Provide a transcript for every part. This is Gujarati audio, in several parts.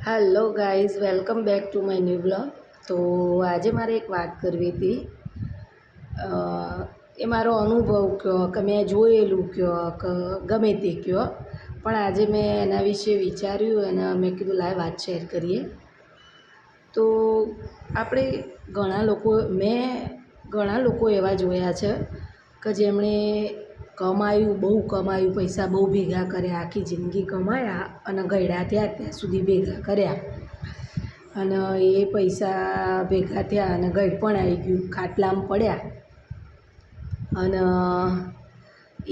Hello guys, welcome back to my new blog. તો આજે મારે એક વાત કરવી હતી. એ મારો અનુભવ કહો કે મેં જોયેલું કહો કે ગમે તે કહો, પણ આજે મેં એના વિશે વિચાર્યું અને મેં કીધું લાઈવ વાત શેર કરીએ. તો આપણે ઘણા લોકો એવા જોયા છે કે જેમણે બહુ કમાયું, પૈસા બહુ ભેગા કર્યા, આખી જિંદગી કમાયા અને ગયડા થયા ત્યાં સુધી ભેગા કર્યા. અને એ પૈસા ભેગા થયા અને ગળપણ આવી ગયું, ખાટલામાં પડ્યા. અને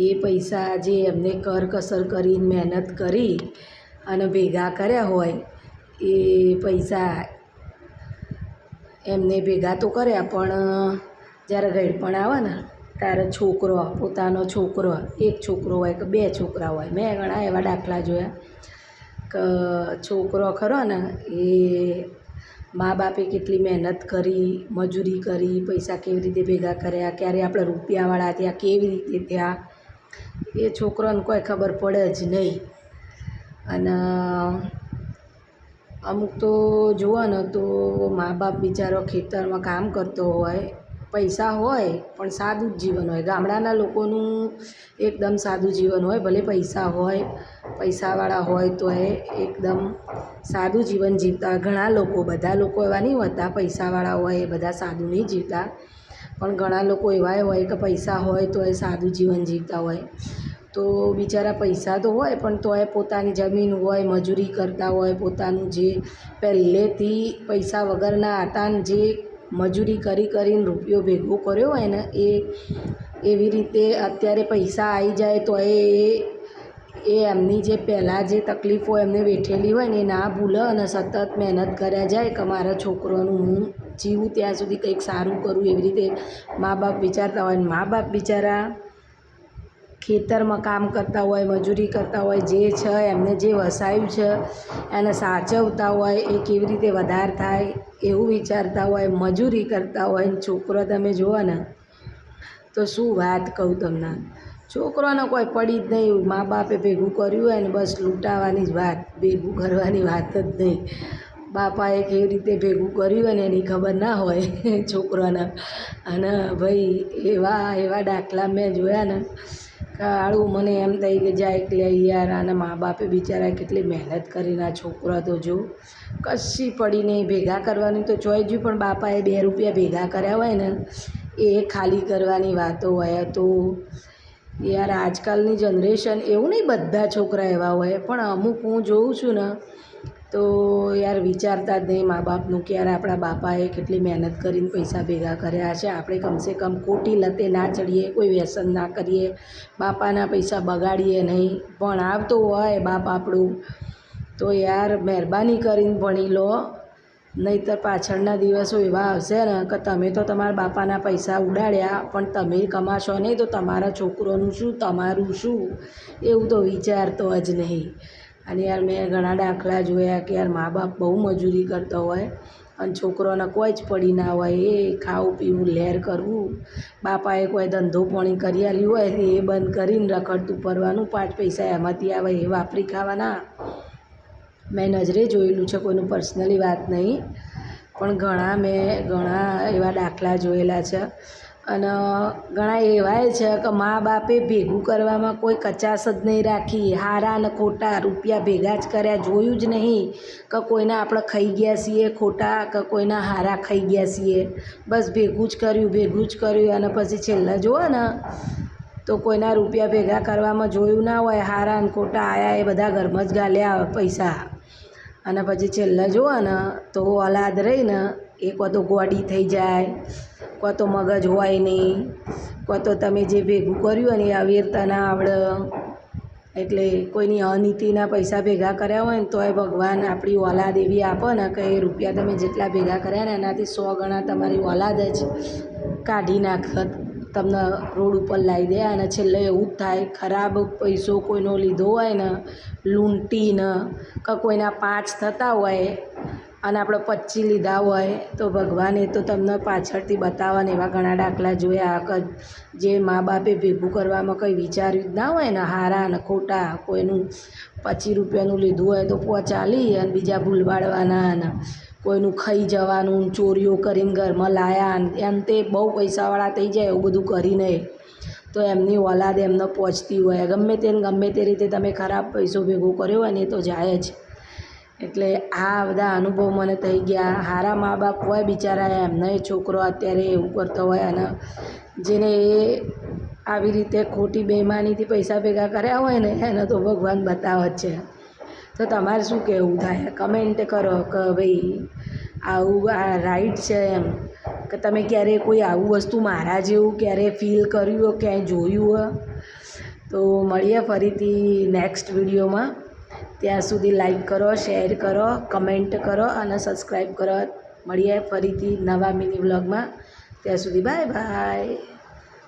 એ પૈસા જે એમને કરકસર કરીને મહેનત કરી અને ભેગા કર્યા હોય, એ પૈસા એમને ભેગા તો કર્યા, પણ જ્યારે ગળપણ આવે ને ત્યારે પોતાનો છોકરો, એક છોકરો હોય કે બે છોકરા હોય, મેં ઘણા એવા દાખલા જોયા કે છોકરો ખરો ને એ મા બાપે કેટલી મહેનત કરી, મજૂરી કરી, પૈસા કેવી રીતે ભેગા કર્યા, ક્યારે આપણે રૂપિયાવાળા થયા, કેવી રીતે થયા, એ છોકરાને કોઈ ખબર પડે જ નહીં. અને અમુક તો જુઓ ને તો મા બાપ બિચારો ખેતરમાં કામ કરતો હોય, પૈસા હોય પણ સાદું જ જીવન હોય. ગામડાના લોકોનું એકદમ સાદું જીવન હોય, ભલે પૈસા હોય, પૈસાવાળા હોય તો એ એકદમ સાદું જીવન જીવતા હોય. ઘણા લોકો, બધા લોકો એવા નહીં હોતા પૈસાવાળા હોય એ બધા સાદું નહીં જીવતા, પણ ઘણા લોકો એવા હોય કે પૈસા હોય તો એ સાદું જીવન જીવતા હોય. તો બિચારા પૈસા તો હોય પણ તોય પોતાની જમીન હોય, મજૂરી કરતા હોય, પોતાનું જે પહેલેથી પૈસા વગરના હતા ને જે મજૂરી કરીને રૂપિયો ભેગો કર્યો હોય ને, એ એવી રીતે અત્યારે પૈસા આવી જાય તો એ એમની જે પહેલાં જે તકલીફો એમને વેઠેલી હોય ને એ ના ભૂલે અને સતત મહેનત કર્યા જાય કે મારા છોકરાનું હું જીવું ત્યાં સુધી કંઈક સારું કરું, એવી રીતે મા બાપ વિચારતા હોય. મા બાપ બિચારા ખેતરમાં કામ કરતા હોય, મજૂરી કરતા હોય, જે છે એમને જે વસાવ્યું છે એને સાચવતા હોય, એ કેવી રીતે વધારે થાય એવું વિચારતા હોય, મજૂરી કરતા હોય. છોકરો તમે જુઓ ને તો શું વાત કહું તમને, છોકરાને કોઈ પડી જ નહીં. મા બાપે ભેગું કર્યું હોય ને બસ લૂંટાવાની જ વાત, ભેગું કરવાની વાત જ નહીં. બાપાએ કેવી રીતે ભેગું કર્યું હોય ને એની ખબર ના હોય છોકરાને. અને ભાઈ એવા દાખલા મેં જોયા ને કે હાળું મને એમ થઈ કે જાય કે લે યાર, અને મા બાપે બિચારા કેટલી મહેનત કરીને આ છોકરા તો જો કશી પડી નહીં. ભેગા કરવાની તો ચોય જ્યું, પણ બાપાએ 2 રૂપિયા ભેગા કર્યા હોય ને એ ખાલી કરવાની વાતો હોય. તો યાર આજકાલની જનરેશન, એવું નહીં બધા છોકરા એવા હોય, પણ અમુક હું જોઉં છું ને તો યાર વિચારતા જ નહીં મા બાપનું કે યાર આપણા બાપાએ કેટલી મહેનત કરીને પૈસા ભેગા કર્યા છે, આપણે કમસે કમ ખોટી લતે ના ચડીએ, કોઈ વ્યસન ના કરીએ, બાપાના પૈસા બગાડીએ નહીં. ભણાવતો હોય બાપ આપણું તો યાર મહેરબાની કરીને ભણી લો, નહીંતર પાછળના દિવસો એવા આવશે ને કે તમે તો તમારા બાપાના પૈસા ઉડાડ્યા પણ તમે કમાશો નહીં તો તમારા છોકરોનું શું, તમારું શું, એવું તો વિચારતો જ નહીં. અને યાર મેં ઘણા દાખલા જોયા કે યાર મા બાપ બહુ મજૂરી કરતા હોય અને છોકરોને કોઈ જ પડી ના હોય, એ ખાવું પીવું લહેર કરવું. બાપાએ કોઈ ધંધો પાણી કરી આપ્યું હોય એ બંધ કરીને રખડતું ફરવાનું, 5 પૈસા એમાંથી આવે એ વાપરી ખાવાના. મેં નજરે જોયેલું છે, કોઈનું પર્સનલી વાત નહીં, પણ ઘણા એવા દાખલા જોયેલા છે. અને ઘણા એવાય છે કે મા બાપે ભેગું કરવામાં કોઈ કચાશ જ નહીં રાખી, સારા અને ખોટા રૂપિયા ભેગા જ કર્યા, જોયું જ નહીં કે કોઈના આપણે ખાઈ ગયા છીએ ખોટા કે કોઈના સારા ખાઈ ગયા છીએ, બસ ભેગું જ કર્યું. અને પછી છેલ્લે જુઓ ને તો કોઈના રૂપિયા ભેગા કરવામાં જોયું ના હોય, સારા અને ખોટા આયા એ બધા ઘરમાં જ ગાલ્યા પૈસા. અને પછી છેલ્લે જુઓ ને તો ઓલાદ રહીને એ કાં તો ગોડી થઈ જાય, કાં તો મગજ હોય નહીં, કાં તો તમે જે ભેગું કર્યું હોય ને એ અવેરતા ના આવડે. એટલે કોઈની અનીતિના પૈસા ભેગા કર્યા હોય ને તોય ભગવાન આપણી ઓલાદ એવી આપે ને કે એ રૂપિયા તમે જેટલા ભેગા કર્યા ને એનાથી 100 ગણા તમારી ઓલાદ જ કાઢી નાખે, તમને રોડ ઉપર લાવી દે. અને છેલ્લે એવું જ થાય, ખરાબ પૈસો કોઈનો લીધો હોય ને લૂંટીને કે કોઈના 5 થતા હોય અને આપણે 25 લીધા હોય તો ભગવાન એ તો તમને પાછળથી બતાવે ને. એવા ઘણા દાખલા જોયા કે જે મા બાપે ભેગું કરવામાં કંઈ વિચાર્યું જ ના હોય ને, સારા અને ખોટા, કોઈનું રૂપિયાનું લીધું હોય તો 5 અને બીજા ભૂલવાડવાના અને કોઈનું ખાઈ જવાનું, ચોરીઓ કરીને ઘરમાં લાયા એમ તે બહુ પૈસાવાળા થઈ જાય એવું બધું કરીને તો એમની ઓલાદ એમને પહોંચતી હોય ગમે તે રીતે તમે ખરાબ પૈસો ભેગો કર્યો હોય ને એ તો જાય જ. એટલે આ બધા અનુભવ મને થઈ ગયા. સારા મા બાપ હોય બિચારા એમનો એ છોકરો અત્યારે એવું કરતો હોય અને જેને એ આવી રીતે ખોટી બેઈમાનીથી પૈસા ભેગા કર્યા હોય ને એને તો ભગવાન બતાવે જ છે. તો તમારે શું કહેવું થાય? કમેન્ટ કરો કે ભાઈ આવું આ રાઈટ છે એમ, કે તમે ક્યારેય કોઈ આવું વસ્તુ મારા જેવું ક્યારેય ફીલ કર્યું હોય, ક્યાંય જોયું હોય? તો મળીએ ફરીથી નેક્સ્ટ વિડીયોમાં. ત્યાં સુધી લાઈક કરો, શેર કરો, કમેન્ટ કરો અને સબસ્ક્રાઈબ કરો. મળીએ ફરીથી નવા મિની વ્લોગમાં. ત્યાં સુધી બાય બાય.